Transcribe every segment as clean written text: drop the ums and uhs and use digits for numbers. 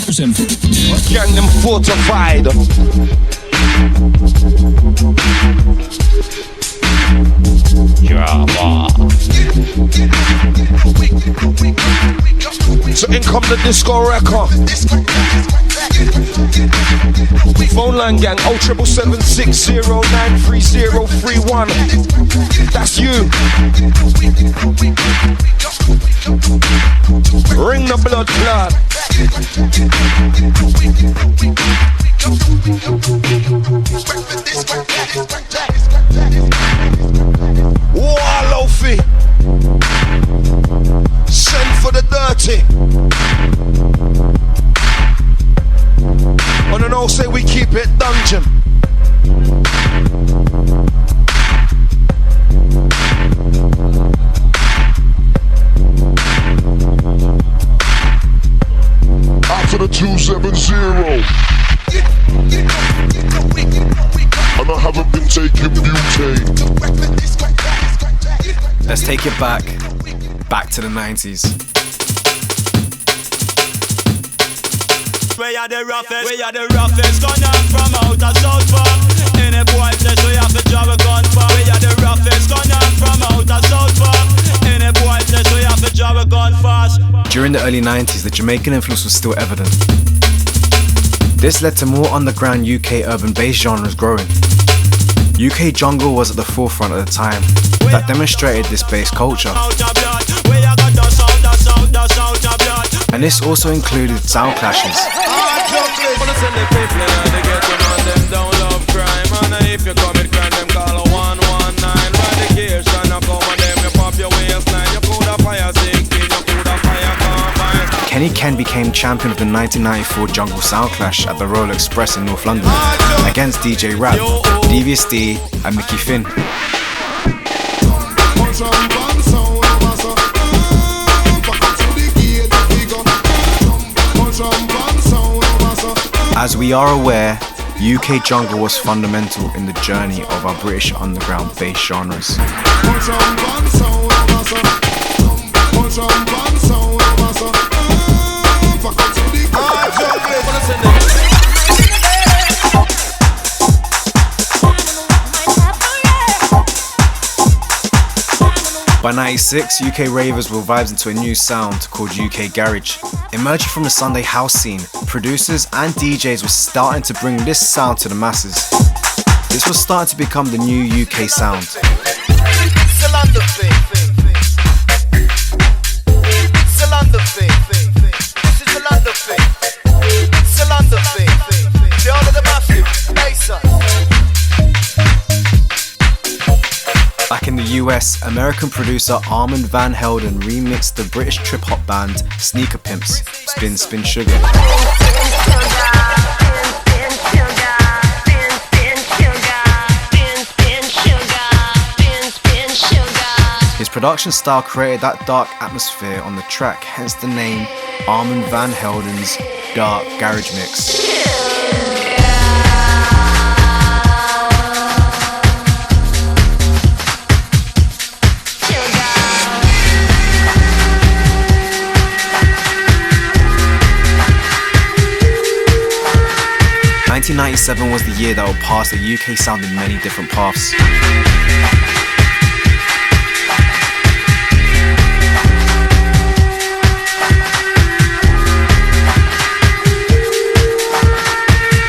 Gang them fortified. So in come the disco record. Phone line gang 07776093031. That's you. Ring the blood clot. Wallowfy. Send for the dirty. On an old say we keep it dungeon. After the 270. And I haven't been taking butane. Let's take it back to the 90s. We are the roughest, gone up from outer South Park. Any boy says we have to drive a gun for. We are the roughest, gone up from outer South Park. Any boy says we have to drive a gun fast. During the early 90s, the Jamaican influence was still evident. This led to more underground UK urban bass genres growing. UK jungle was at the forefront at the time that demonstrated this bass culture. And this also included sound clashes. Kenny Ken became champion of the 1994 Jungle Sound Clash at the Royal Express in North London against DJ Rap, Devious D and Mickey Finn. As we are aware, UK jungle was fundamental in the journey of our British underground bass genres. By 96, UK ravers were vibes into a new sound called UK Garage. Emerging from the Sunday house scene, producers and DJs were starting to bring this sound to the masses. This was starting to become the new UK sound. Back in the US, American producer Armand Van Helden remixed the British trip-hop band Sneaker Pimps' Spin Spin Sugar. His production style created that dark atmosphere on the track, hence the name Armand Van Helden's Dark Garage Mix. '97 was the year that would pass the UK sound in many different paths.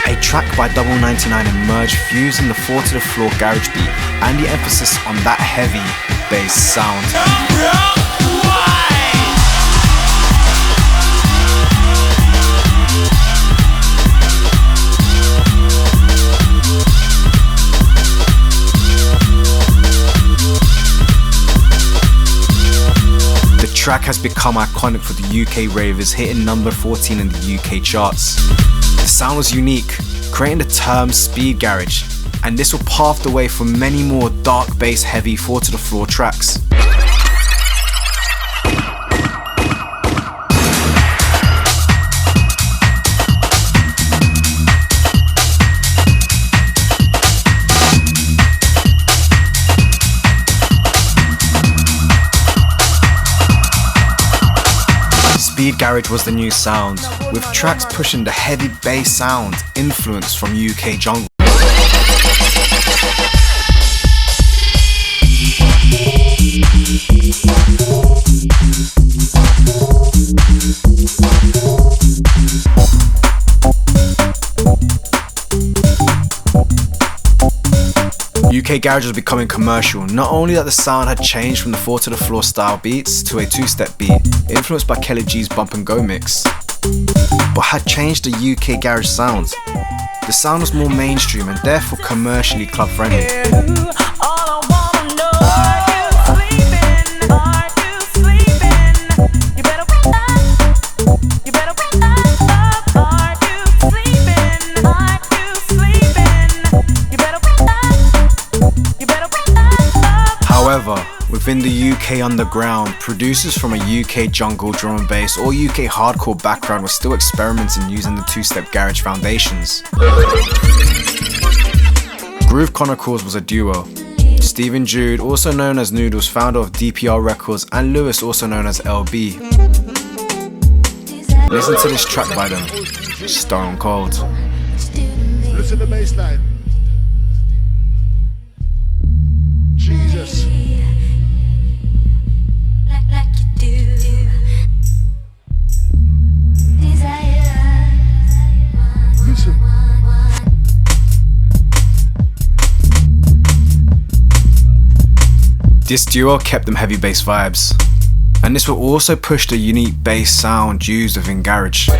A track by Double 99 emerged, fusing the 4 to the floor garage beat and the emphasis on that heavy bass sound. The track has become iconic for the UK ravers, hitting number 14 in the UK charts. The sound was unique, creating the term speed garage, and this will pave the way for many more dark bass heavy 4 to the floor tracks. Speed garage was the new sound, with tracks pushing the heavy bass sound influence from UK jungle. UK garage was becoming commercial, not only that the sound had changed from the 4 to the floor style beats to a 2-step beat, influenced by Kelly G's bump and go mix, but had changed the UK garage sound. The sound was more mainstream and therefore commercially club friendly. However, within the UK underground, producers from a UK jungle drum and bass or UK hardcore background were still experimenting using the 2-step garage foundations. Groove Chronicles was a duo. Stephen Jude, also known as Noodles, founder of DPR Records, and Lewis, also known as LB. Listen to this track by them, Stone Cold. Listen to the bass line. Jesus. Like you do. Desire. Listen. This duo kept them heavy bass vibes, and this will also push the unique bass sound used within garage.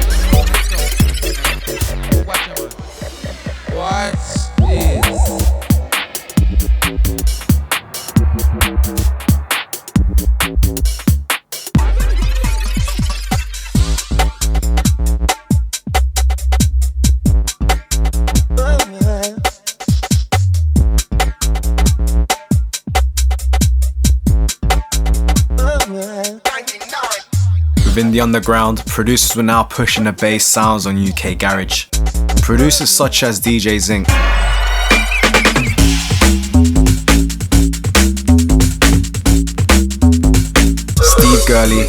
Within the underground, producers were now pushing the bass sounds on UK garage. Producers such as DJ Zinc, Steve Gurley,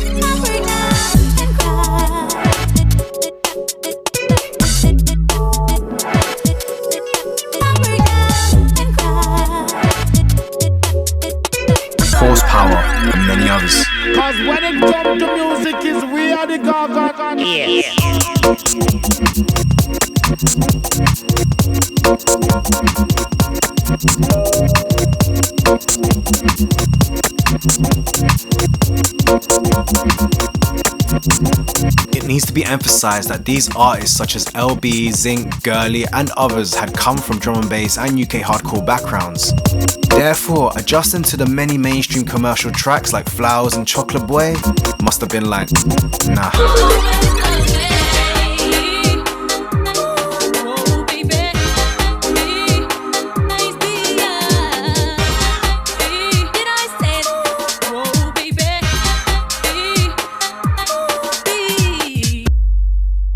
Horsepower, and many others. Cause when it comes to music, is we are the gaga. Yeah. It needs to be emphasized that these artists such as LB, Zinc, Gurley and others had come from drum and bass and UK hardcore backgrounds. Therefore, adjusting to the many mainstream commercial tracks like Flowers and Chocolate Boy must have been like, nah.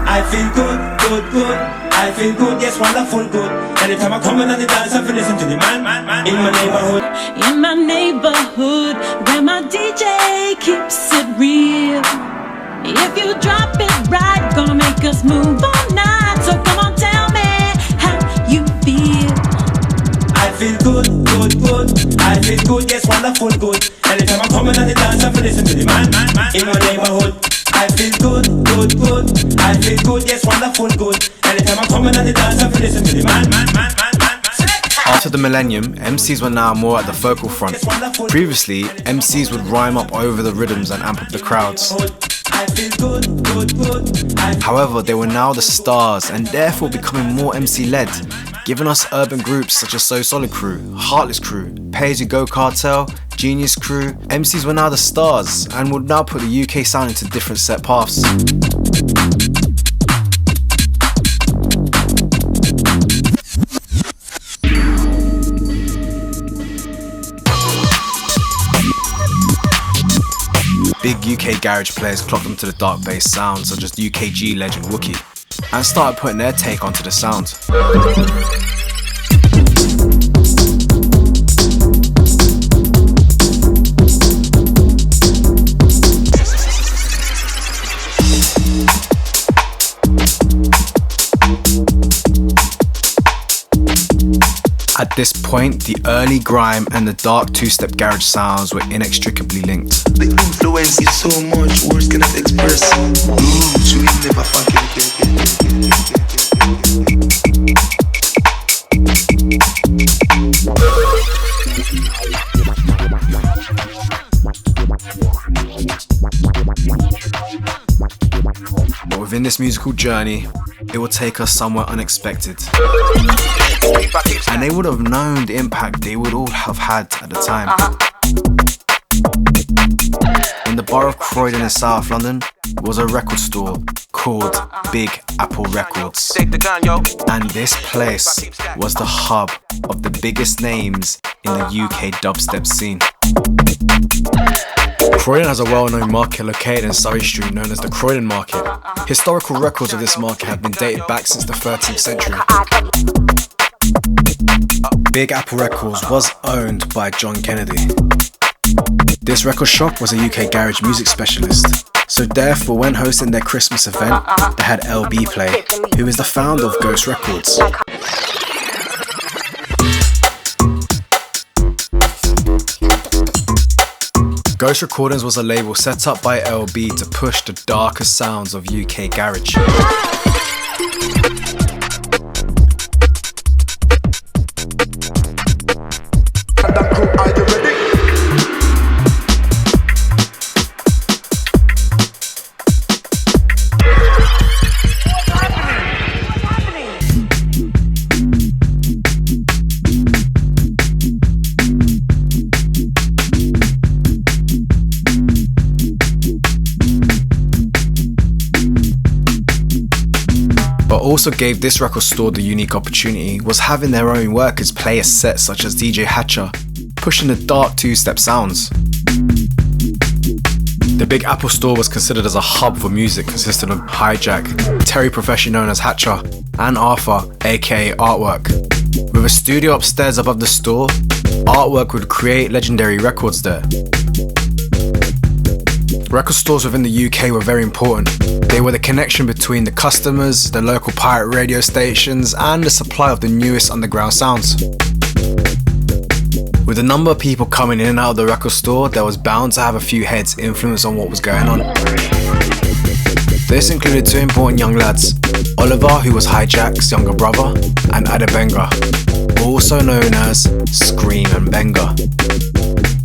I feel good, good, good. I feel good, yes, wonderful, good. Anytime I come in on the dance, I feel listen to the man in my neighborhood. In my neighborhood, where my DJ keeps it real. If you drop it right, gonna make us move all night. So come on, tell me how you feel. I feel good, good, good. I feel good, yes, wonderful, good. Anytime I come in on the dance, I feel listen to the man in my neighborhood. I feel good, good, good. I feel good, yes, wonderful, good. Anytime I come in on the dance, I feel listen to the man. After the millennium, MCs were now more at the focal front. Previously, MCs would rhyme up over the rhythms and amp up the crowds. However, they were now the stars and therefore becoming more MC-led, giving us urban groups such as So Solid Crew, Heartless Crew, Pay As You Go Cartel, Genius Crew. MCs were now the stars and would now put the UK sound into different set paths. Big UK garage players clocked onto the dark bass sound, such as UKG legend Wookie, and started putting their take onto the sound. At this point, the early grime and the dark two-step garage sounds were inextricably linked. The influence is so much, words cannot express. Sweet never But within this musical journey, it will take us somewhere unexpected. And they would have known the impact they would all have had at the time. In the borough of Croydon in South London was a record store called Big Apple Records. And this place was the hub of the biggest names in the UK dubstep scene. Croydon has a well-known market located in Surrey Street known as the Croydon Market. Historical records of this market have been dated back since the 13th century. Big Apple Records was owned by John Kennedy. This record shop was a UK garage music specialist, so therefore when hosting their Christmas event, they had LB play, who is the founder of Ghost Records. Ghost Recordings was a label set up by LB to push the darker sounds of UK garage. Also gave this record store the unique opportunity was having their own workers play a set such as DJ Hatcher, pushing the dark two-step sounds. The Big Apple store was considered as a hub for music consisting of Hijack, Terry professionally known as Hatcher, and Arthur, aka Artwork. With a studio upstairs above the store, Artwork would create legendary records there. Record stores within the UK were very important. They were the connection between the customers, the local pirate radio stations, and the supply of the newest underground sounds. With the number of people coming in and out of the record store, there was bound to have a few heads influence on what was going on. This included two important young lads, Oliver, who was Hijack's younger brother, and Adebenga, also known as Scream and Benga.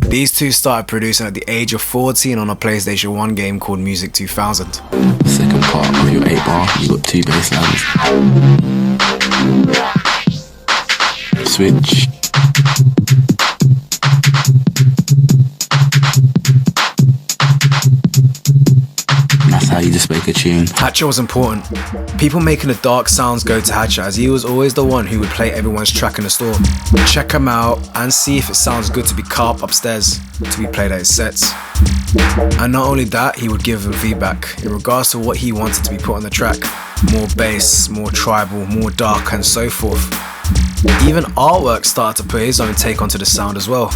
These two started producing at the age of 14 on a PlayStation 1 game called Music 2000. Second part of your 8-bar, you got two bass lines. Switch. That's how you just make a tune. Hatcher was important. People making the dark sounds go to Hatcher as he was always the one who would play everyone's track in the store. Check him out and see if it sounds good to be cut up upstairs to be played at his sets. And not only that, he would give them feedback in regards to what he wanted to be put on the track. More bass, more tribal, more dark and so forth. Even Artwork started to put his own take onto the sound as well.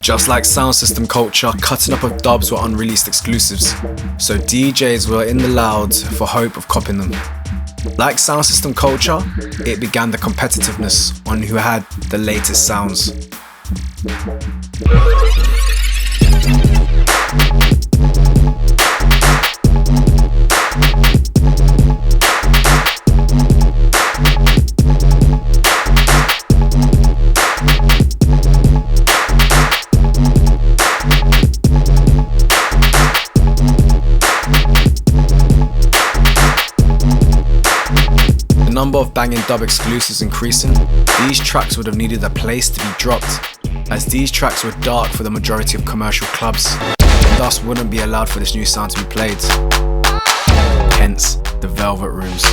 Just like sound system culture, cutting up of dubs were unreleased exclusives, so DJs were in the loud for hope of copying them. Like sound system culture, it began the competitiveness on who had the latest sounds. The number of banging dub exclusives increasing, these tracks would have needed a place to be dropped, as these tracks were dark for the majority of commercial clubs, and thus wouldn't be allowed for this new sound to be played. Hence, the Velvet Rooms.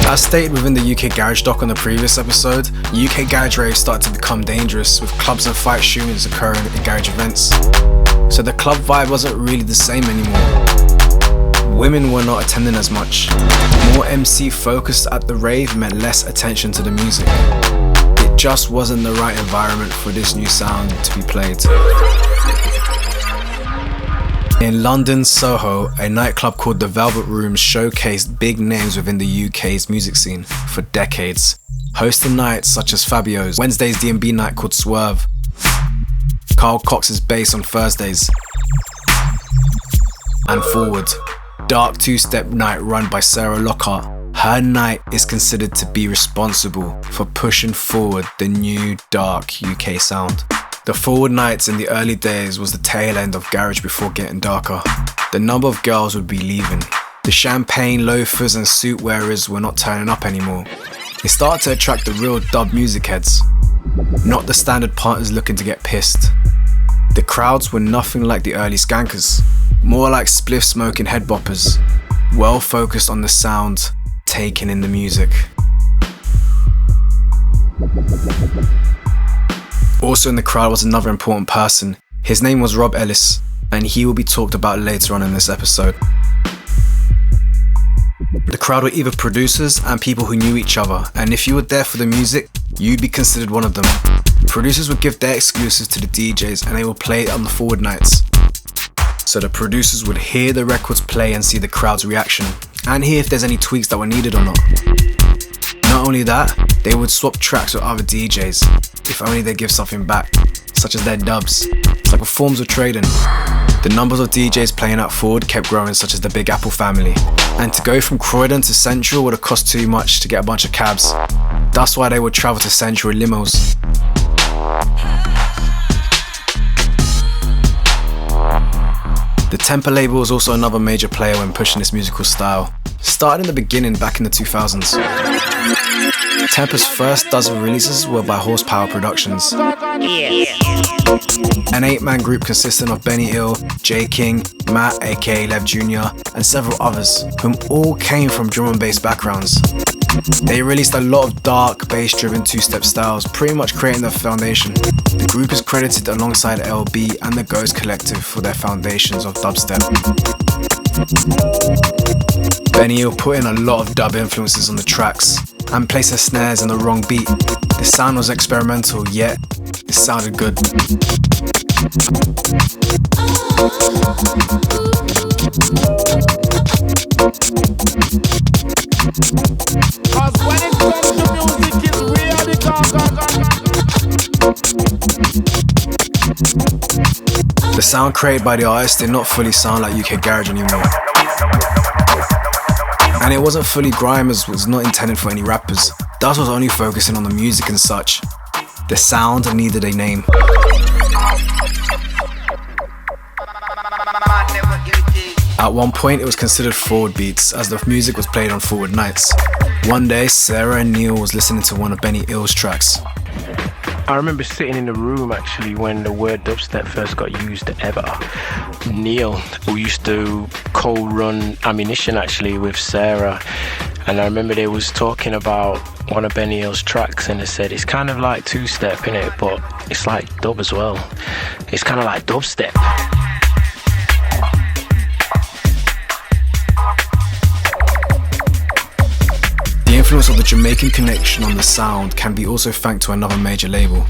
As stated within the UK Garage doc on the previous episode, UK Garage raves started to become dangerous, with clubs and fight shootings occurring in garage events. So the club vibe wasn't really the same anymore. Women were not attending as much. More MC focused at the rave meant less attention to the music. just wasn't the right environment for this new sound to be played. In London, Soho, a nightclub called the Velvet Rooms showcased big names within the UK's music scene for decades, hosting nights such as Fabio's, Wednesday's D&B night called Swerve, Carl Cox's Bass on Thursdays, and Forward, dark two-step night run by Sarah Lockhart. Her night is considered to be responsible for pushing forward the new dark UK sound. The Forward nights in the early days was the tail end of garage before getting darker. The number of girls would be leaving. The champagne loafers and suit wearers were not turning up anymore. It started to attract the real dub music heads, not the standard partners looking to get pissed. The crowds were nothing like the early skankers, more like spliff smoking head boppers, well focused on the sound, taking in the music. Also in the crowd was another important person. His name was Rob Ellis, and he will be talked about later on in this episode. The crowd were either producers and people who knew each other, and if you were there for the music, you'd be considered one of them. Producers would give their exclusives to the DJs and they would play it on the Forward nights. So the producers would hear the records play and see the crowd's reaction, and hear if there's any tweaks that were needed or not. Not only that, they would swap tracks with other DJs, if only they give something back, such as their dubs. It's like forms of trading. The numbers of DJs playing at Forward kept growing, such as the Big Apple family. And to go from Croydon to Central would have cost too much to get a bunch of cabs. That's why they would travel to Central in limos. The Temper label was also another major player when pushing this musical style. Started in the beginning back in the 2000s. Temper's first dozen releases were by Horsepower Productions. An 8-man group consisting of Benny Hill, J King, Matt aka Lev Jr. and several others, whom all came from drum and bass backgrounds. They released a lot of dark, bass-driven two-step styles, pretty much creating their foundation. The group is credited alongside LB and the Ghost Collective for their foundations of dubstep. Benny Hill put in a lot of dub influences on the tracks and placed the snares in the wrong beat. The sound was experimental, yet it sounded good. Cause when it comes to music, it's really The sound created by the artist did not fully sound like UK garage anymore. And it wasn't fully grime, as was not intended for any rappers. Dubs was only focusing on the music and such. The sound needed a name. At one point it was considered Forward beats, as the music was played on Forward nights. One day Sarah and Neil was listening to one of Benny Hill's tracks. I remember sitting in the room actually when the word dubstep first got used ever. Neil, who used to co-run Ammunition actually with Sarah, and I remember they was talking about one of Benny Hill's tracks, and they said it's kind of like two-step innit, but it's like dub as well. It's kind of like dubstep. The influence of the Jamaican connection on the sound can be also thanked to another major label.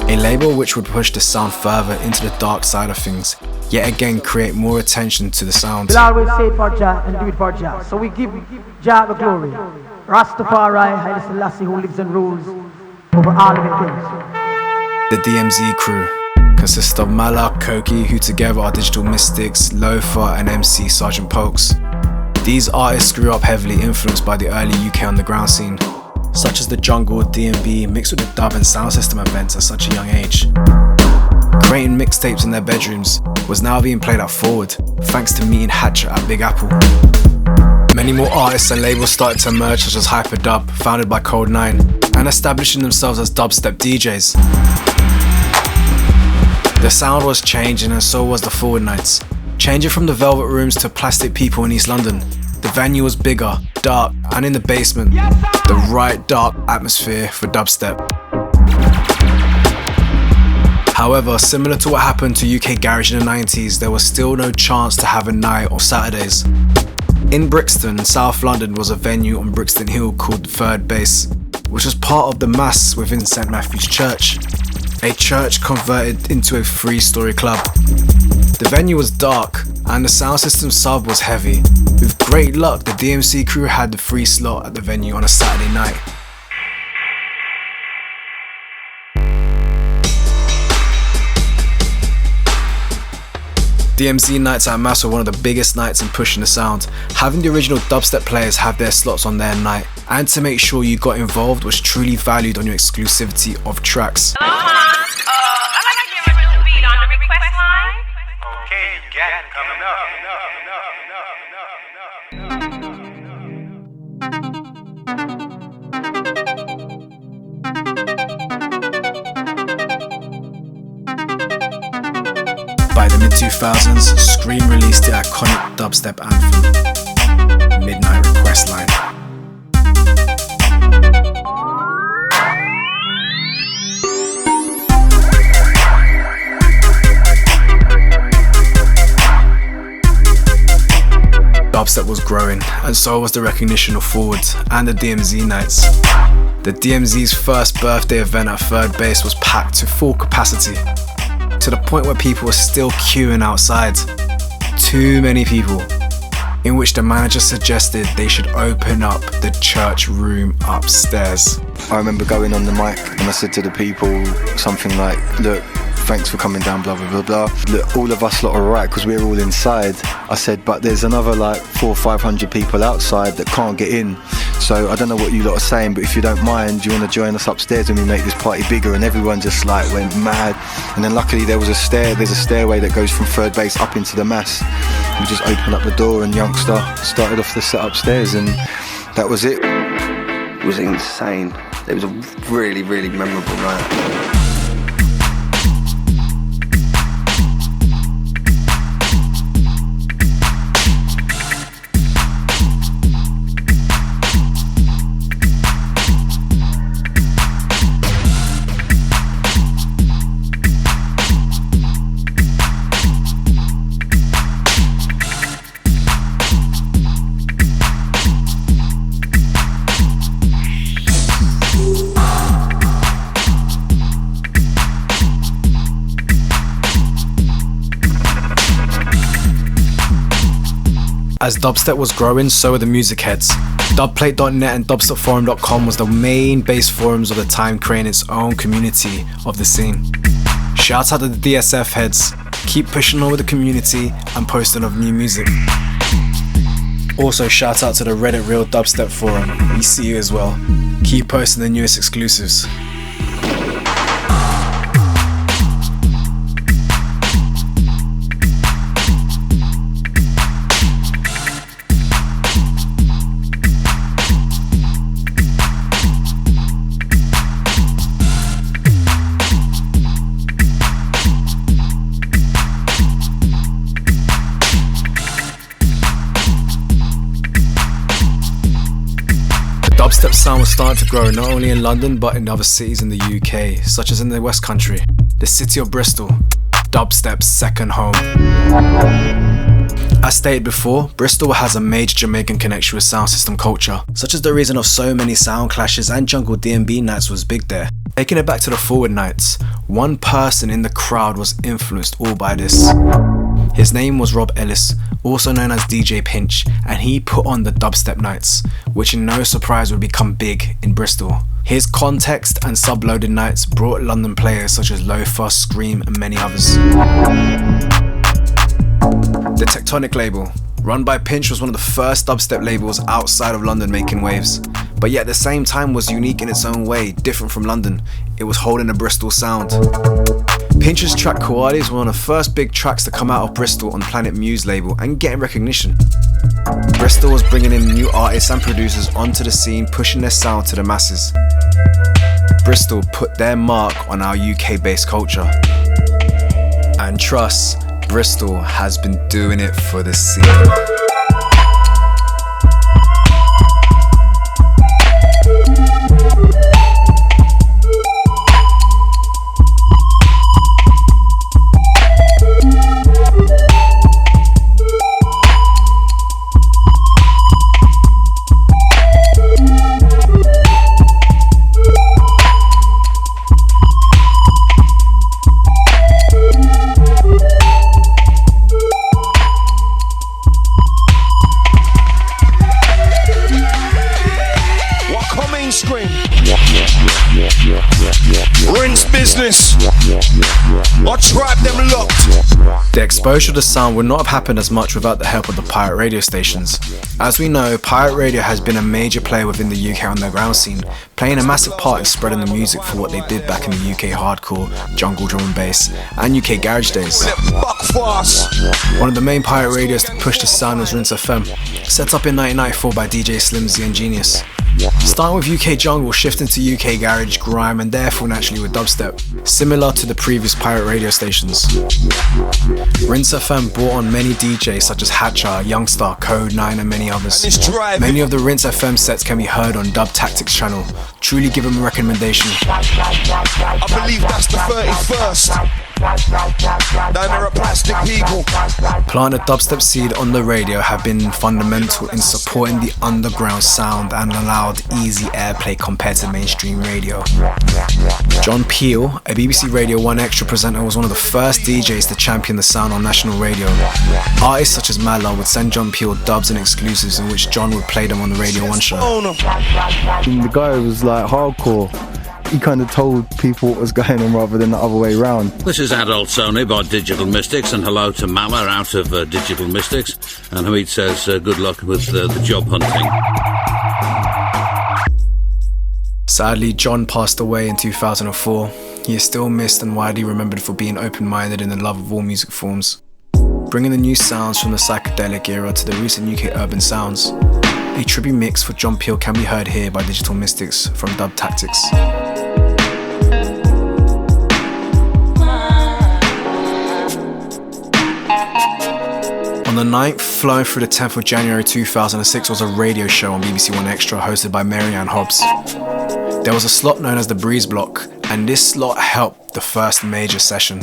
A label which would push the sound further into the dark side of things, yet again create more attention to the sound. We'll always say it for Jah and do it for Jah. So we give Jah the glory. Rastafari, Haile Selassie, who lives and rules over all living things. The DMZ crew consists of Malak, Koki, who together are Digital Mystics, Loafer and MC Sergeant Pokes. These artists grew up heavily influenced by the early UK underground scene, such as the jungle, D&B, mixed with the dub and sound system events at such a young age. Creating mixtapes in their bedrooms was now being played at Forward, thanks to meeting Hatcher at Big Apple. Many more artists and labels started to emerge, such as Hyperdub, founded by Code 9, and establishing themselves as dubstep DJs. The sound was changing, and so was the Forward nights. Changing from the Velvet Rooms to Plastic People in East London, the venue was bigger, dark, and in the basement, the right dark atmosphere for dubstep. However, similar to what happened to UK garage in the 90s, there was still no chance to have a night on Saturdays. In Brixton, South London, was a venue on Brixton Hill called Third Base, which was part of the mass within St. Matthew's Church, a church converted into a 3-story club. The venue was dark and the sound system sub was heavy. With great luck, the DMC crew had the free slot at the venue on a Saturday night. DMZ nights at Mass were one of the biggest nights in pushing the sound. Having the original dubstep players have their slots on their night, and to make sure you got involved was truly valued on your exclusivity of tracks. Hello, I'd like to hear a new beat on the request line. Okay, you got it coming up. By the mid-2000s, Scream released the iconic dubstep anthem, Midnight Request Line. Dubstep was growing, and so was the recognition of Forwards and the DMZ nights. The DMZ's first birthday event at Third Base was packed to full capacity, to the point where people were still queuing outside. Too many people, in which the manager suggested they should open up the church room upstairs. I remember going on the mic and I said to the people something like, look, thanks for coming down, blah, blah, blah, blah. Look, all of us lot are alright because we're all inside. I said, but there's another like 400 or 500 people outside that can't get in. So I don't know what you lot are saying, but if you don't mind, do you want to join us upstairs and we make this party bigger? And everyone just like went mad. And then luckily there's a stairway that goes from Third Base up into the mass. We just opened up the door and Youngster started off the set upstairs and that was it. It was insane. It was a really, really memorable night. As dubstep was growing, so were the music heads. Dubplate.net and dubstepforum.com was the main base forums of the time, creating its own community of the scene. Shout out to the DSF heads, keep pushing on with the community and posting of new music. Also shout out to the Reddit Real Dubstep Forum, we see you as well. Keep posting the newest exclusives. Dubstep sound was starting to grow not only in London but in other cities in the UK, such as in the West Country, the city of Bristol, dubstep's second home. As stated before, Bristol has a major Jamaican connection with sound system culture, such as the reason of so many sound clashes and jungle D&B nights was big there. Taking it back to the Forward nights, one person in the crowd was influenced all by this. His name was Rob Ellis, also known as DJ Pinch, and he put on the dubstep nights, which in no surprise would become big in Bristol. His context and subloaded nights brought London players such as Loafer, Scream and many others. The Tectonic label, run by Pinch, was one of the first dubstep labels outside of London making waves, but yet at the same time was unique in its own way, different from London. It was holding a Bristol sound. Pinch's track Kawadi is one of the first big tracks to come out of Bristol on Planet Muse label and getting recognition. Bristol was bringing in new artists and producers onto the scene, pushing their sound to the masses. Bristol put their mark on our UK-based culture. And trust, Bristol has been doing it for the scene. this. Or tribe them locked. The exposure to the sound would not have happened as much without the help of the pirate radio stations. As we know, pirate radio has been a major player within the UK underground scene, playing a massive part in spreading the music for what they did back in the UK hardcore, jungle drum and bass, and UK garage days. One of the main pirate radios to push the sound was Rinse FM, set up in 1994 by DJ Slimzy and Genius. Starting with UK jungle, shifting to UK garage, grime, and therefore naturally with dubstep, similar to the previous pirate radio stations. Rinse FM brought on many DJs such as Hatcher, Youngstar, Code 9 and many others. Many of the Rinse FM sets can be heard on Dub Tactics channel. Truly give them a recommendation. I believe that's the 31st. Down plastic people. Planting a dubstep seed on the radio have been fundamental in supporting the underground sound and allowed easy airplay compared to mainstream radio. John Peel, a BBC Radio 1 Extra presenter, was one of the first DJs to champion the sound on national radio. Artists such as Madlon would send John Peel dubs and exclusives in which John would play them on the Radio 1 show. The guy was like hardcore. He kind of told people what was going on rather than the other way around. This is Adults Only by Digital Mystics, and hello to Mala out of Digital Mystics. And Hamid says good luck with the job hunting. Sadly, John passed away in 2004. He is still missed and widely remembered for being open-minded in the love of all music forms, bringing the new sounds from the psychedelic era to the recent UK urban sounds. A tribute mix for John Peel can be heard here by Digital Mystics from Dub Tactics. On the 9th, flowing through the 10th of January 2006 was a radio show on BBC 1 Extra hosted by Marianne Hobbs. There was a slot known as the Breeze Block, and this slot helped the first major session,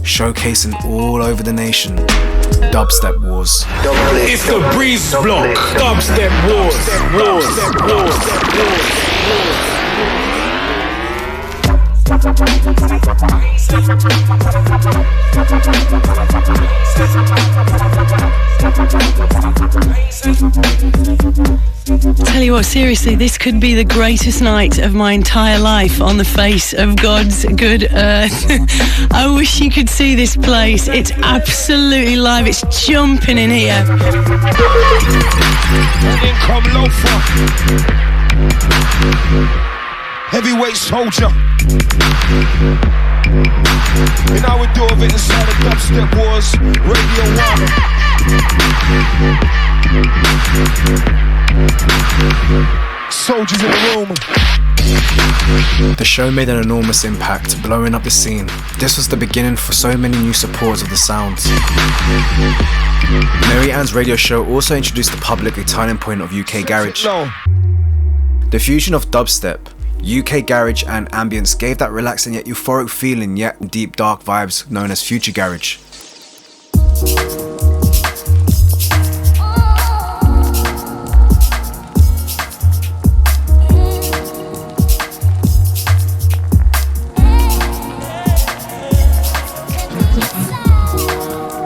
showcasing all over the nation Dubstep Wars. It's the Breeze Block. Dubstep Wars. Tell you what, seriously, this could be the greatest night of my entire life on the face of God's good earth. I wish you could see this place. It's absolutely live. It's jumping in here. Income loafer. Heavyweight soldier. And I would do of it inside of Dubstep Wars, Radio 1. Soldiers in the room. The show made an enormous impact, blowing up the scene. This was the beginning for so many new supporters of the sounds. Mary Ann's radio show also introduced the public a turning point of UK garage. The fusion of dubstep, UK garage and ambience gave that relaxing yet euphoric feeling, yet deep dark vibes known as future garage.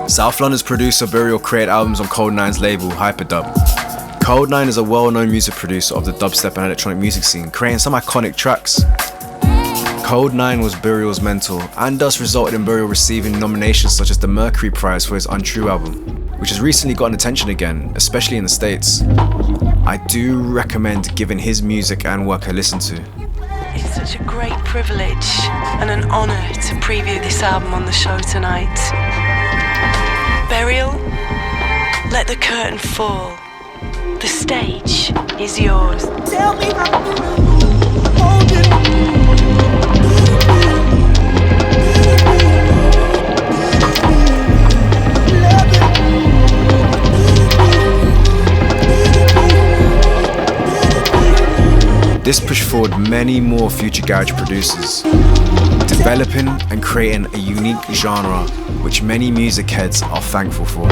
South London's producer Burial created albums on Code 9's label, Hyperdub. Code 9 is a well-known music producer of the dubstep and electronic music scene, creating some iconic tracks. Code 9 was Burial's mentor, and thus resulted in Burial receiving nominations such as the Mercury Prize for his Untrue album, which has recently gotten attention again, especially in the States. I do recommend giving his music and work a listen to. It's such a great privilege and an honour to preview this album on the show tonight. Burial, let the curtain fall. The stage is yours. Tell me This pushed forward many more future garage producers, developing and creating a unique genre which many music heads are thankful for.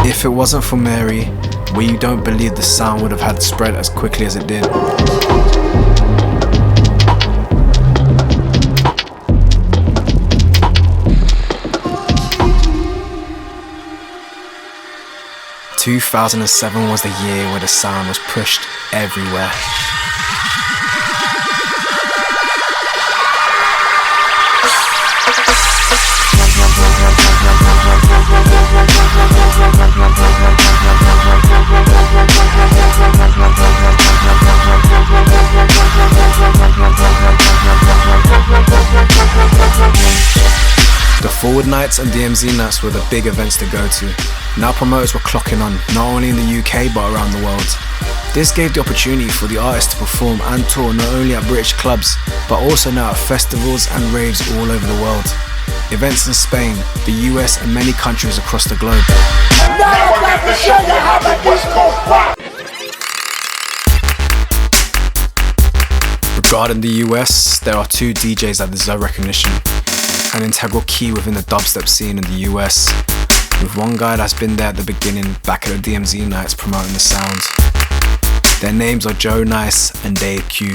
If it wasn't for Mary, we don't believe the sound would have had spread as quickly as it did. 2007 was the year where the sound was pushed everywhere. The Forward Nights and DMZ Nights were the big events to go to. Now promoters were clocking on, not only in the UK but around the world. This gave the opportunity for the artists to perform and tour not only at British clubs, but also now at festivals and raves all over the world. Events in Spain, the US and many countries across the globe. Regarding the US, there are two DJs that deserve recognition. An integral key within the dubstep scene in the US, with one guy that's been there at the beginning, back at the DMZ Nights promoting the sound. Their names are Joe Nice and Dave Q.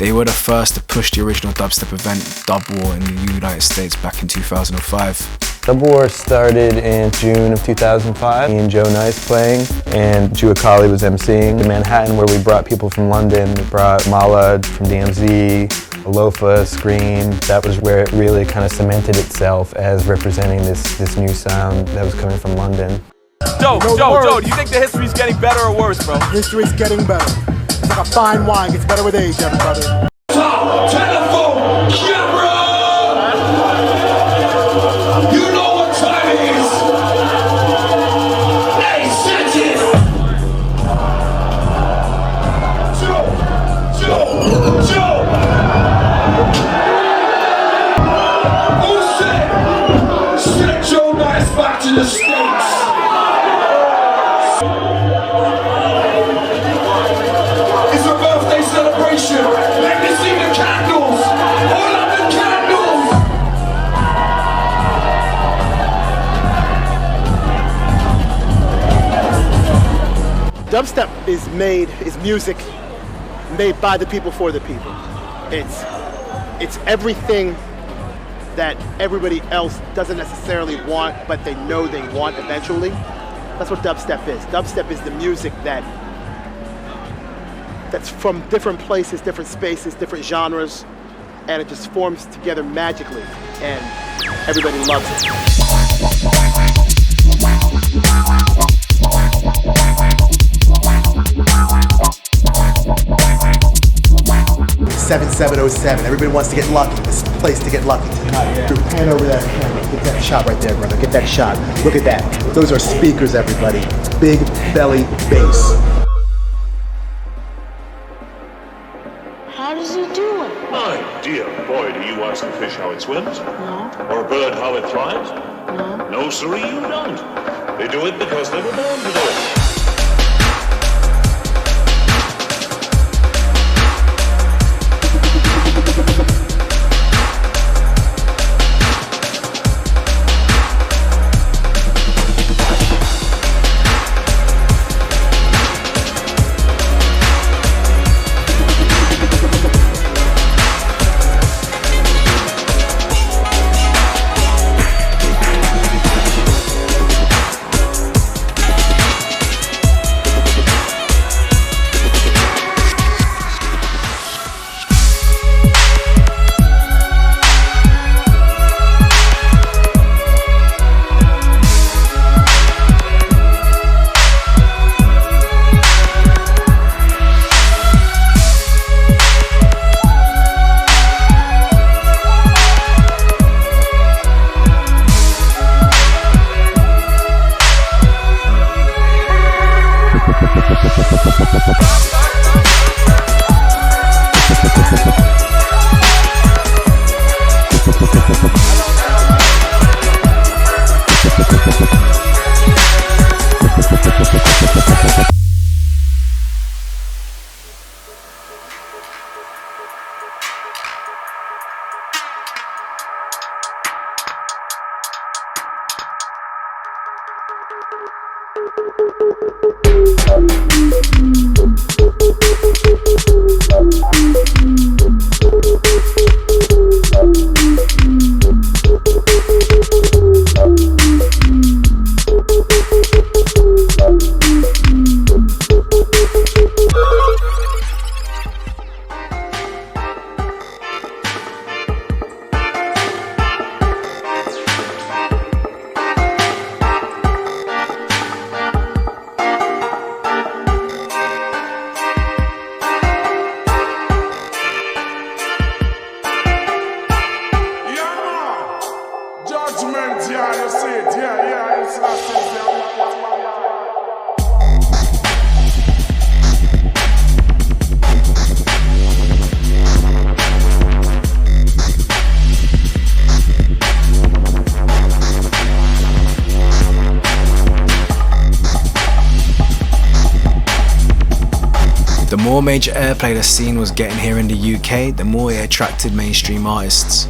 They were the first to push the original dubstep event, Dub War, in the United States back in 2005. Dub War started in June of 2005. Me and Joe Nice playing, and Jew Akali was emceeing. In Manhattan, where we brought people from London, we brought Mala from DMZ, Alofa, Scream. That was where it really kind of cemented itself as representing this new sound that was coming from London. Joe, do you think the history's getting better or worse, bro? History's getting better. It's like a fine wine, gets better with age, everybody. Top telephone camera! You know what time it is! Hey, set it! Joe! Who said? Send Joe Nice back to the States! It's a birthday celebration! Let me see the candles! All of the candles! Dubstep is music made by the people for the people. It's everything that everybody else doesn't necessarily want, but they know they want eventually. That's what dubstep is. Dubstep is the music that's from different places, different spaces, different genres, and it just forms together magically, and everybody loves it. 7707. Everybody wants to get lucky. This place to get lucky tonight. Dude, hand over that camera. Get that shot right there, brother. Get that shot. Look at that. Those are speakers, everybody. Big belly bass. How does he do it? My dear boy, do you watch the fish how it swims? No. Or a bird how it flies? No. No, sirree, you don't. They do it because they were born to do it. yeah, you see it, yeah, it's not The more major airplay the scene was getting here in the UK, the more it attracted mainstream artists.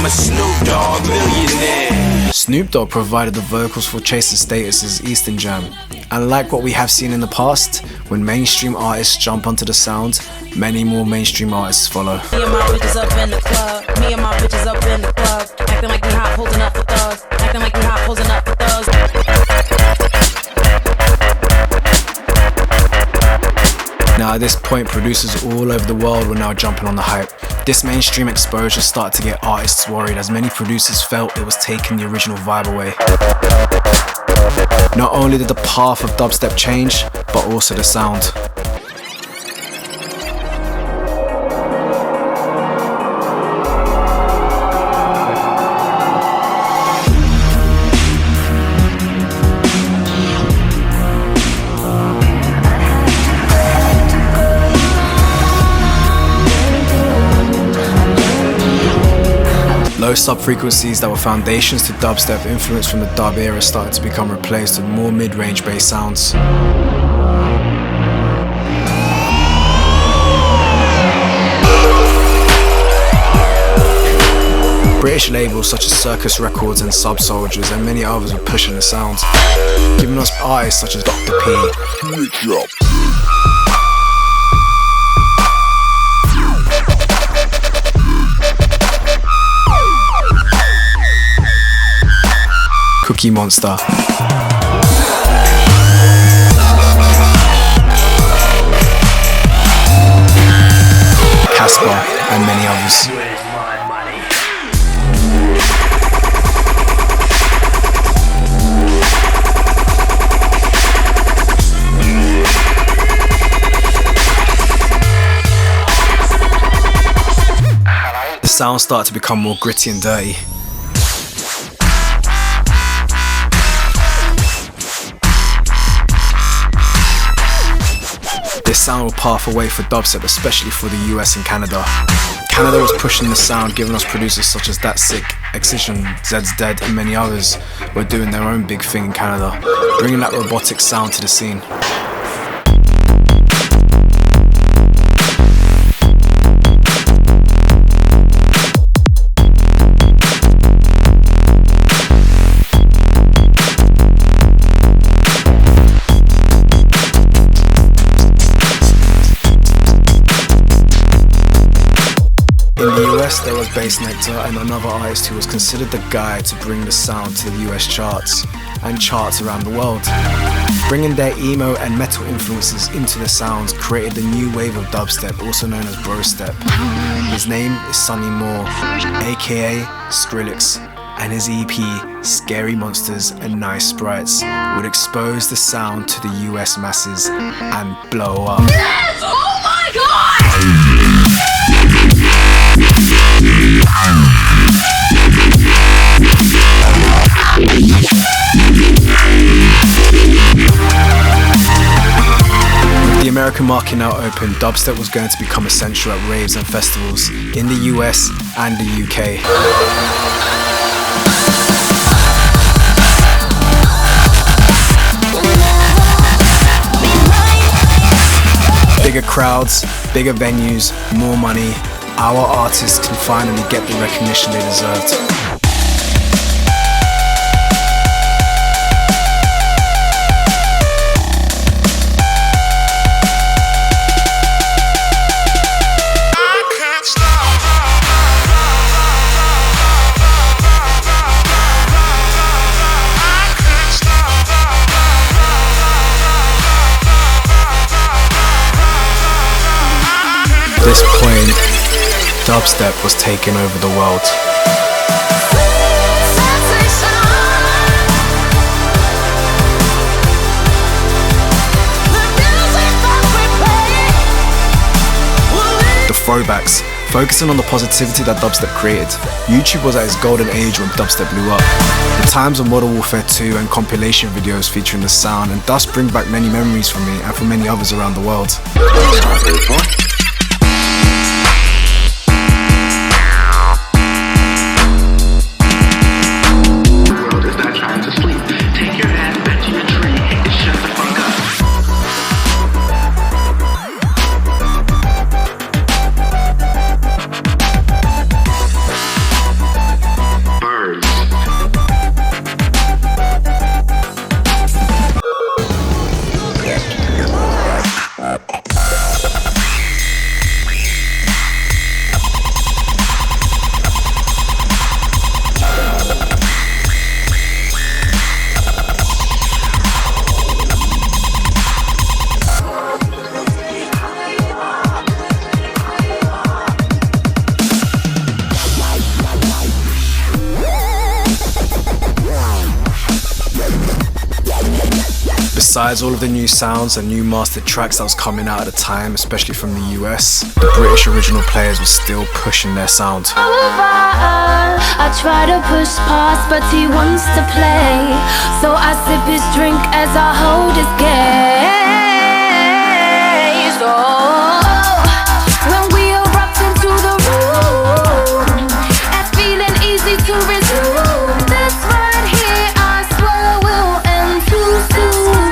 A Snoop Dogg millionaire. Snoop Dogg provided the vocals for Chase the Status's Eastern Jam, and like what we have seen in the past, when mainstream artists jump onto the sound, many more mainstream artists follow. Me and my bitches up in the club, me and my bitches up in the club, acting like we hot, holding up for thugs, acting like we hot, holding up for thugs. Now at this point, producers all over the world were now jumping on the hype. This mainstream exposure started to get artists worried, as many producers felt it was taking the original vibe away. Not only did the path of dubstep change, but also the sound. Low sub-frequencies that were foundations to dubstep influence from the dub era started to become replaced with more mid-range bass sounds. British labels such as Circus Records and Sub Soldiers and many others were pushing the sound, giving us artists such as Dr. P, Cookie Monster, Casper, and many others. The sound started to become more gritty and dirty. This sound will path away for dubstep, especially for the US and Canada. Canada was pushing the sound, giving us producers such as That Sick, Excision, Zed's Dead, and many others were doing their own big thing in Canada, bringing that robotic sound to the scene. There was Bass Nectar and another artist who was considered the guy to bring the sound to the US charts and charts around the world. Bringing their emo and metal influences into the sounds created the new wave of dubstep, also known as brostep. His name is Sonny Moore, aka Skrillex, and his EP, Scary Monsters and Nice Sprites, would expose the sound to the US masses and blow up. Yes! Oh my god! With the American market now open, dubstep was going to become essential at raves and festivals in the US and the UK. Bigger crowds, bigger venues, more money. Our artists can finally get the recognition they deserved. this point, dubstep was taking over the world. The throwbacks, focusing on the positivity that dubstep created. YouTube was at its golden age when dubstep blew up. The times of Modern Warfare 2 and compilation videos featuring the sound and thus bring back many memories for me and for many others around the world. Besides all of the new sounds and new mastered tracks that was coming out at the time, especially from the US, the British original players were still pushing their sound. I try to push past, but he wants to play. So I sip his drink as I hold his gaze. Oh, when we erupt into the room, it's feeling easy to resume. This right here, I swear will end too soon.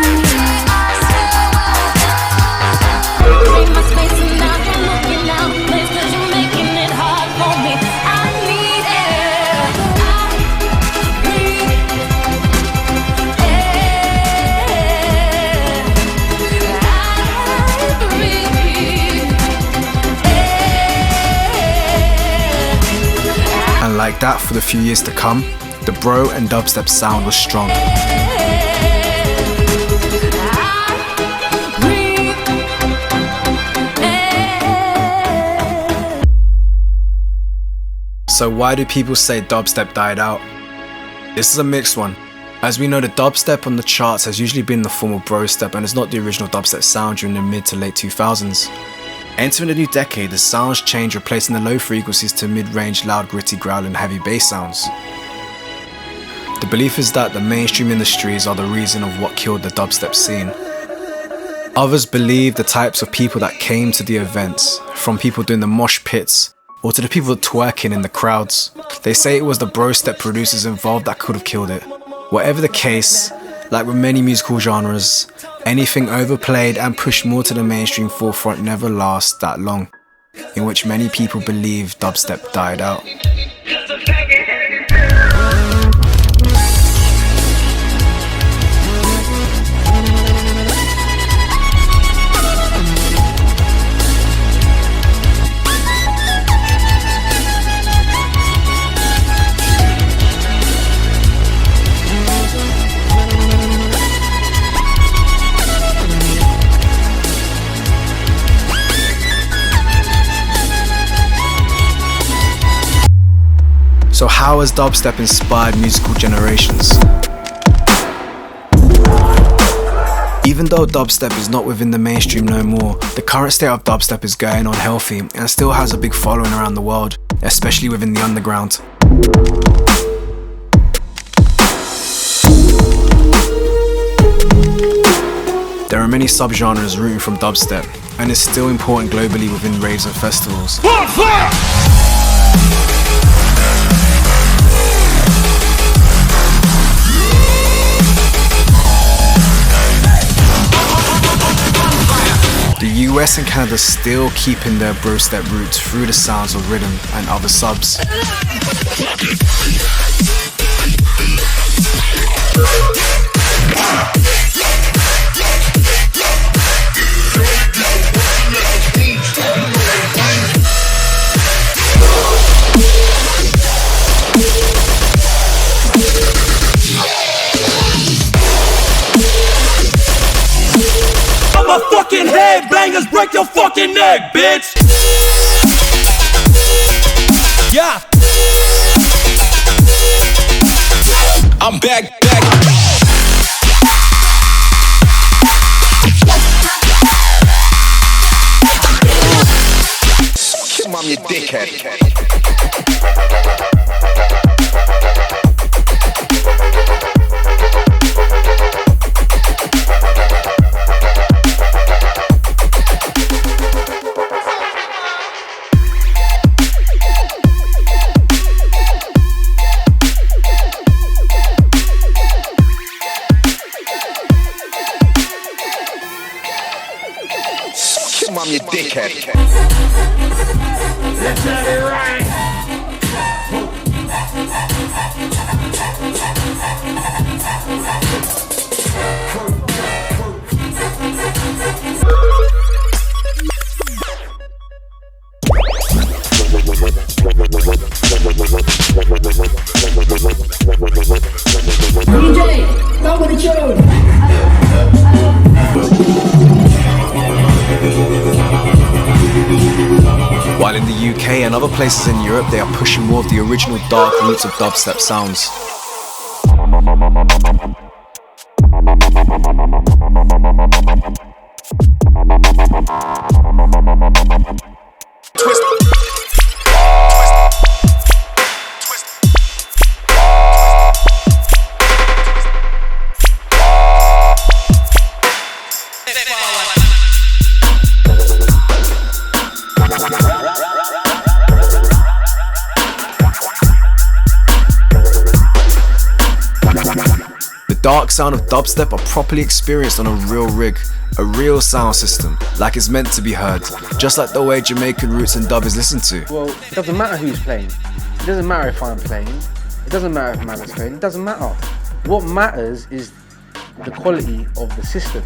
And like that for the few years to come, the bro and dubstep sound was strong. So why do people say dubstep died out? This is a mixed one. As we know, the dubstep on the charts has usually been in the form of brostep and is not the original dubstep sound during the mid to late 2000s. Entering the new decade, the sounds changed, replacing the low frequencies to mid-range, loud, gritty, growling, heavy bass sounds. The belief is that the mainstream industries are the reason of what killed the dubstep scene. Others believe the types of people that came to the events, from people doing the mosh pits, or to the people twerking in the crowds. They say it was the brostep producers involved that could have killed it. Whatever the case, like with many musical genres, anything overplayed and pushed more to the mainstream forefront never lasts that long, in which many people believe dubstep died out. So how has dubstep inspired musical generations? Even though dubstep is not within the mainstream no more, the current state of dubstep is going on healthy and still has a big following around the world, especially within the underground. There are many subgenres rooting from dubstep, and it's still important globally within raves and festivals. The US and Canada still keeping their brostep roots through the sounds of rhythm and other subs. Fucking head bangers, break your fucking neck, bitch! Yeah. I'm back. Mom, you dickhead. Mom, you dickhead. Let's get it right. DJ, come with the tune. While in the UK and other places in Europe, they are pushing more of the original dark roots of dubstep sounds. The dark sound of dubstep are properly experienced on a real rig, a real sound system, like it's meant to be heard, just like the way Jamaican roots and dub is listened to. Well, it doesn't matter who's playing. It doesn't matter if I'm playing. It doesn't matter if Mama's playing. It doesn't matter. What matters is the quality of the system.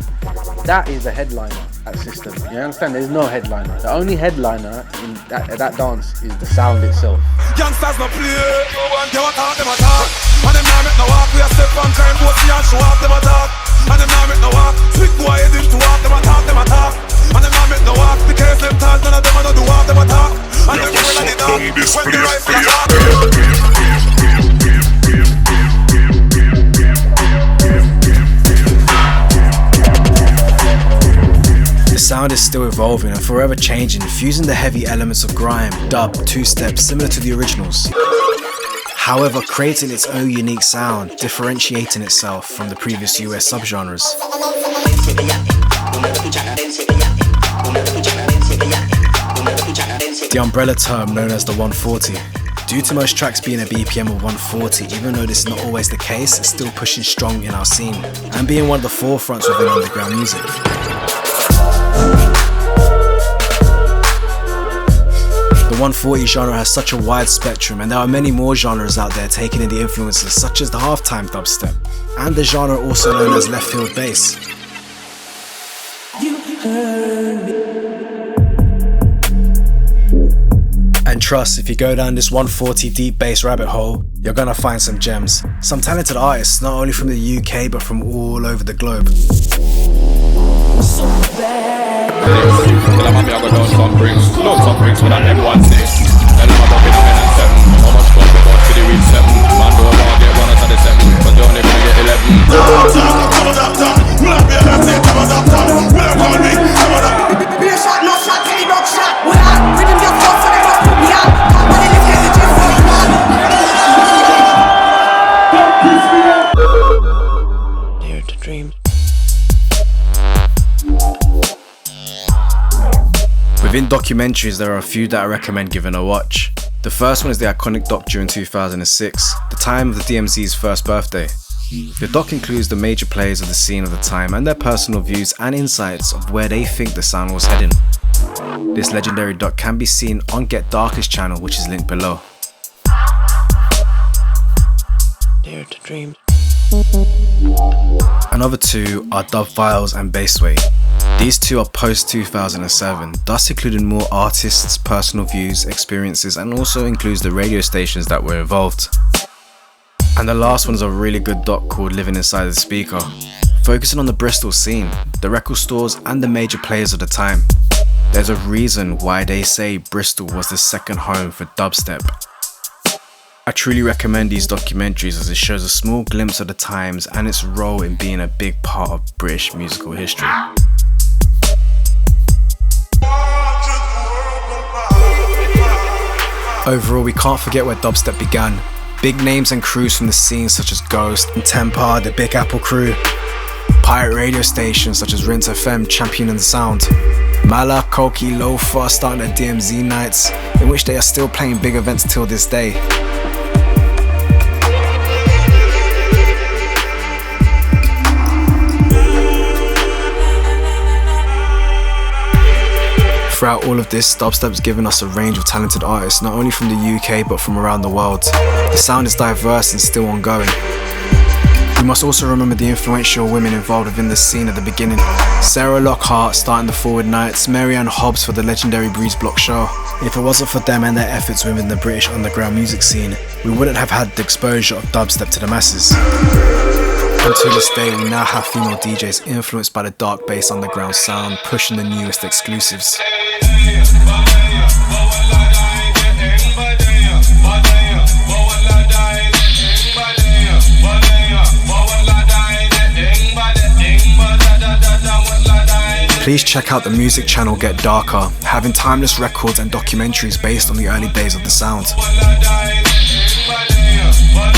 That is the headliner at system. You understand? There's no headliner. The only headliner in that dance is the sound itself. Youngsters no play, no one give a talk, them a talk. And them now make no walk, we a step on crime, both see and show off, them a talk. And them now make no walk, sweet boy head into walk, them a talk, them a talk. And them now make no walk, the case them talk, none of them a no do walk, them a talk. And them go in the dark, when the rifle a talk. The sound is still evolving and forever changing, fusing the heavy elements of grime, dub, two-step, similar to the originals. However, creating its own unique sound, differentiating itself from the previous US subgenres. The umbrella term known as the 140. Due to most tracks being a BPM of 140, even though this is not always the case, it's still pushing strong in our scene, and being one of the forefronts within underground music. The 140 genre has such a wide spectrum, and there are many more genres out there taking in the influences such as the halftime dubstep, and the genre also known as left field bass. And trust, if you go down this 140 deep bass rabbit hole, you're gonna find some gems. Some talented artists, not only from the UK but from all over the globe. Tell them I'm gonna go some bricks, loads of bricks without everyone say. Tell them I'm up in a minute and 7. How much fun we got to the week 7? Man, don't want to get 1 out of the 7, but they're only gonna get 11. Be a shot, no shot, Kenny dog shot. We are rhythm just go for the rock. We are money, let's get the gist for the man. Dare to dream. Within documentaries, there are a few that I recommend giving a watch. The first one is the iconic doc during 2006, the time of the DMZ's first birthday. The doc includes the major players of the scene of the time and their personal views and insights of where they think the sound was heading. This legendary doc can be seen on Get Darkest channel, which is linked below. Dare to dream. Another two are Dub Files and Bassway. These two are post 2007, thus including more artists' personal views, experiences, and also includes the radio stations that were involved. And the last one is a really good doc called Living Inside the Speaker, focusing on the Bristol scene, the record stores and the major players of the time. There's a reason why they say Bristol was the second home for dubstep, I truly recommend these documentaries as it shows a small glimpse of the times and its role in being a big part of British musical history. Overall, we can't forget where dubstep began. Big names and crews from the scene such as Ghost and Tempa, the Big Apple crew. Pirate radio stations such as Rinse FM championing the sound. Mala, Koki, Lofa starting their DMZ nights, in which they are still playing big events till this day. Throughout all of this, dubstep has given us a range of talented artists, not only from the UK but from around the world. The sound is diverse and still ongoing. We must also remember the influential women involved within the scene at the beginning. Sarah Lockhart starting the Forward Nights, Marianne Hobbs for the legendary Breeze Block show. If it wasn't for them and their efforts within the British underground music scene, we wouldn't have had the exposure of dubstep to the masses. Until this day, we now have female DJs influenced by the dark bass underground sound, pushing the newest exclusives. Please check out the music channel Get Darker, having timeless records and documentaries based on the early days of the sound.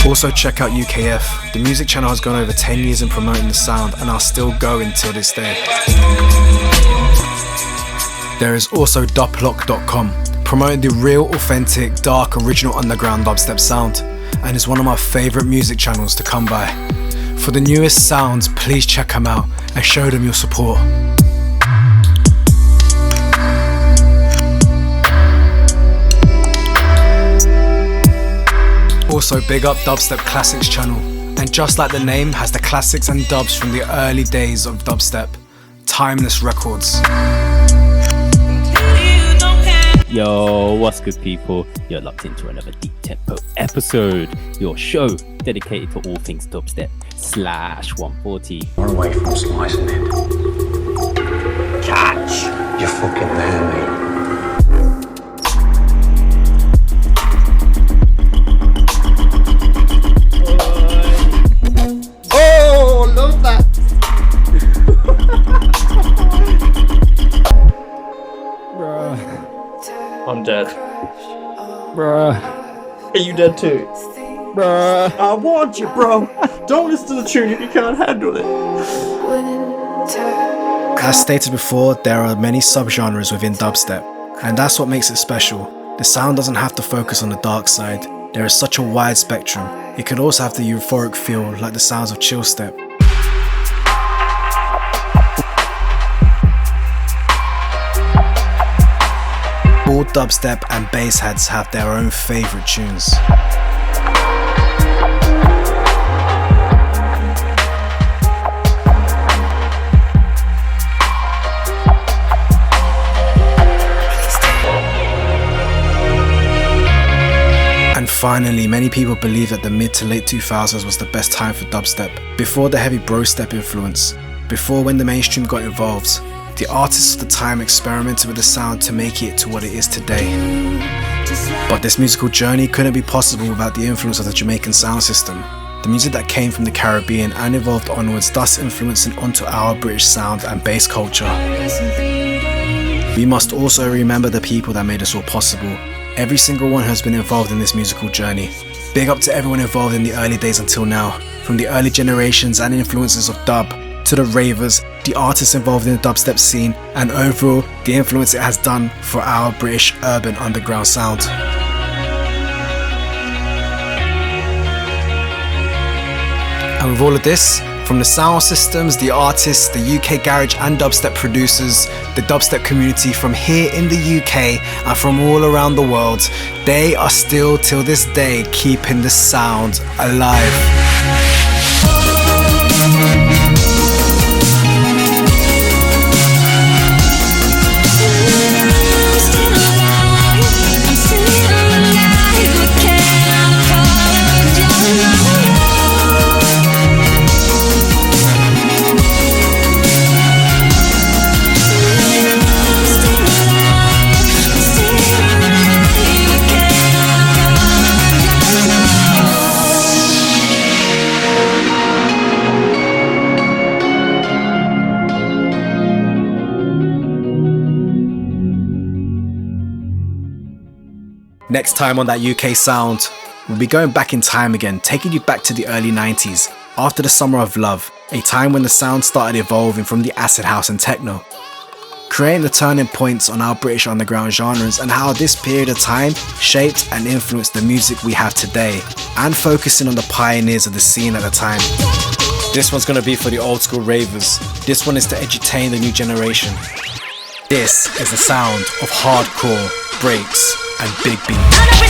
Also check out UKF. The music channel has gone over 10 years in promoting the sound and are still going till this day. There is also Duploc.com, promoting the real, authentic, dark, original underground dubstep sound, and is one of my favourite music channels to come by. For the newest sounds, please check them out and show them your support. Also big up Dubstep Classics channel, and just like the name, has the classics and dubs from the early days of dubstep. Timeless records. Yo, what's good people? You're locked into another Deep Tempo episode, your show dedicated to all things dubstep /140. We're away from slicing it. Catch! You're fucking there, mate. Oh, love that. Bruh. I'm dead. Bruh. Are you dead too? Bruh. I want you, bro. Don't listen to the tune if you can't handle it. As stated before, there are many subgenres within dubstep, and that's what makes it special. The sound doesn't have to focus on the dark side. There is such a wide spectrum. It can also have the euphoric feel like the sounds of chill step. All dubstep and bass heads have their own favourite tunes. And finally, many people believe that the mid to late 2000s was the best time for dubstep, before the heavy bro step influence, before when the mainstream got involved. The artists of the time experimented with the sound to make it to what it is today. But this musical journey couldn't be possible without the influence of the Jamaican sound system, the music that came from the Caribbean and evolved onwards, thus influencing onto our British sound and bass culture. We must also remember the people that made this all possible. Every single one has been involved in this musical journey. Big up to everyone involved in the early days until now, from the early generations and influences of dub, to the ravers, the artists involved in the dubstep scene, and overall, the influence it has done for our British urban underground sound. And with all of this, from the sound systems, the artists, the UK garage and dubstep producers, the dubstep community from here in the UK and from all around the world, they are still till this day keeping the sound alive. Next time on That UK Sound, we'll be going back in time again, taking you back to the early 90s, after the Summer of Love, a time when the sound started evolving from the acid house and techno, creating the turning points on our British underground genres and how this period of time shaped and influenced the music we have today, and focusing on the pioneers of the scene at the time. This one's gonna be for the old school ravers. This one is to edutain the new generation. This is the sound of hardcore, breaks, and big beats.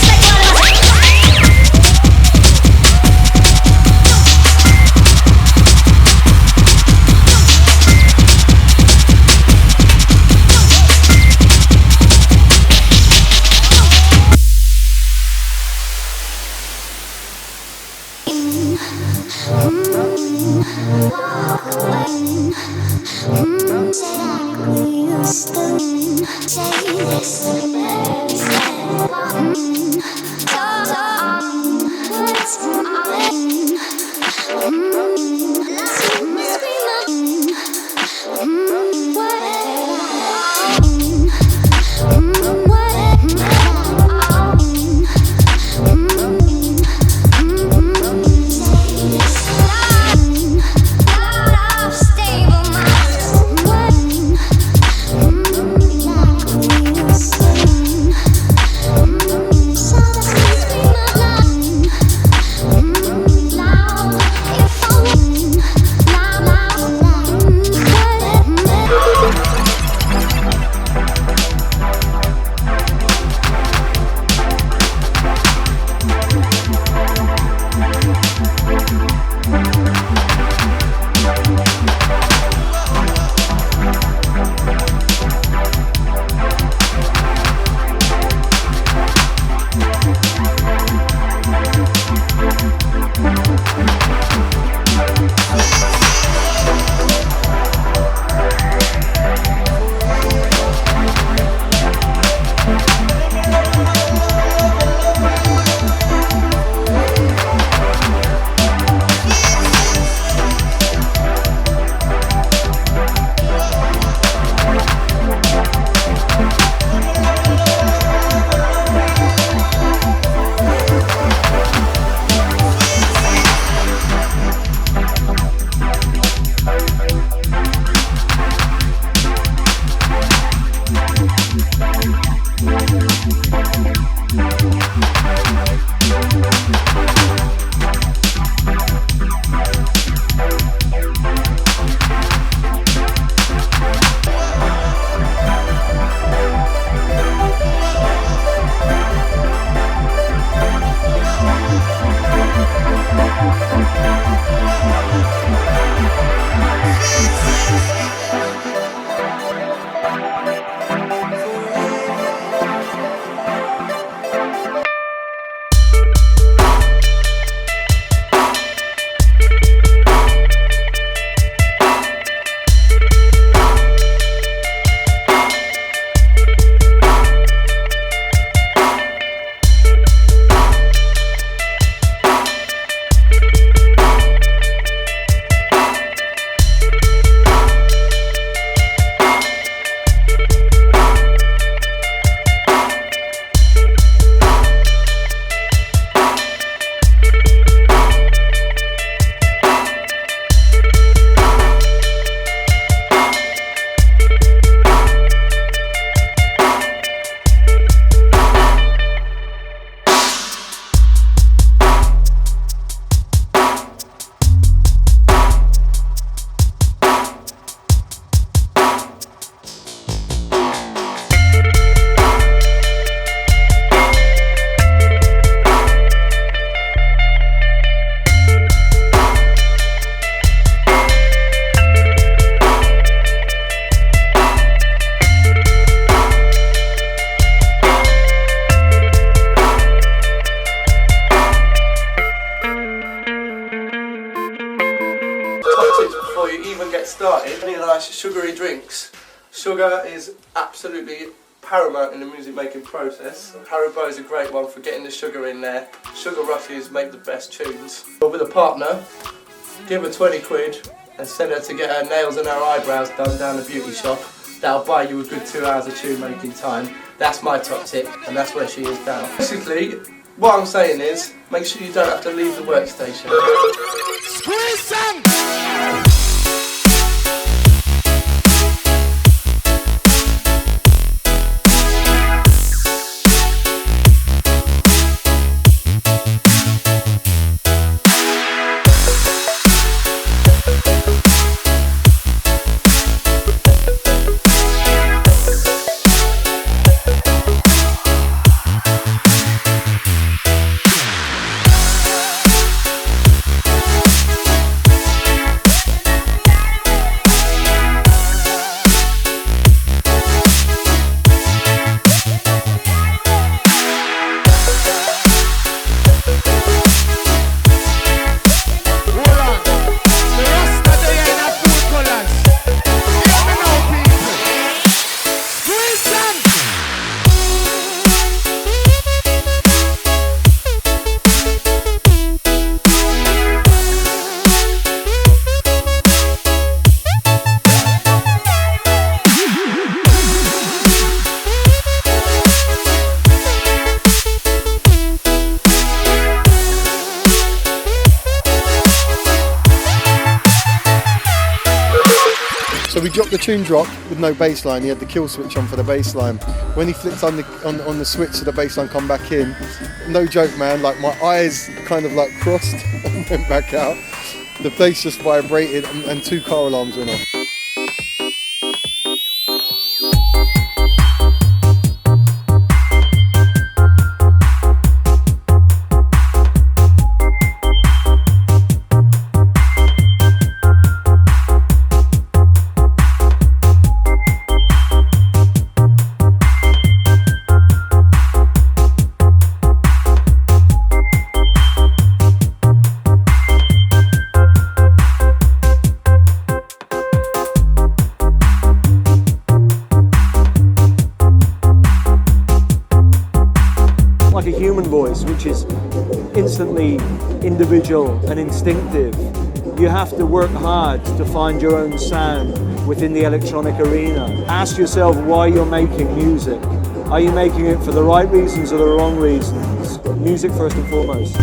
started, any nice sugary drinks. Sugar is absolutely paramount in the music making process. Haribo is a great one for getting the sugar in there. Sugar rushes make the best tunes. But with a partner, give her 20 quid and send her to get her nails and her eyebrows done down the beauty shop. that'll buy you a good 2 hours of tune making time. That's my top tip, and that's where she is now. Basically, what I'm saying is, make sure you don't have to leave the workstation. Squeeze them! So we dropped the tune drop with no bass line. He had the kill switch on for the bass line. When he flicked on the switch to the bass line come back in, no joke, man, like my eyes kind of like crossed and went back out. The bass just vibrated and 2 car alarms went off. Like a human voice, which is instantly individual and instinctive. You have to work hard to find your own sound within the electronic arena. Ask yourself why you're making music. Are you making it for the right reasons or the wrong reasons? Music first and foremost.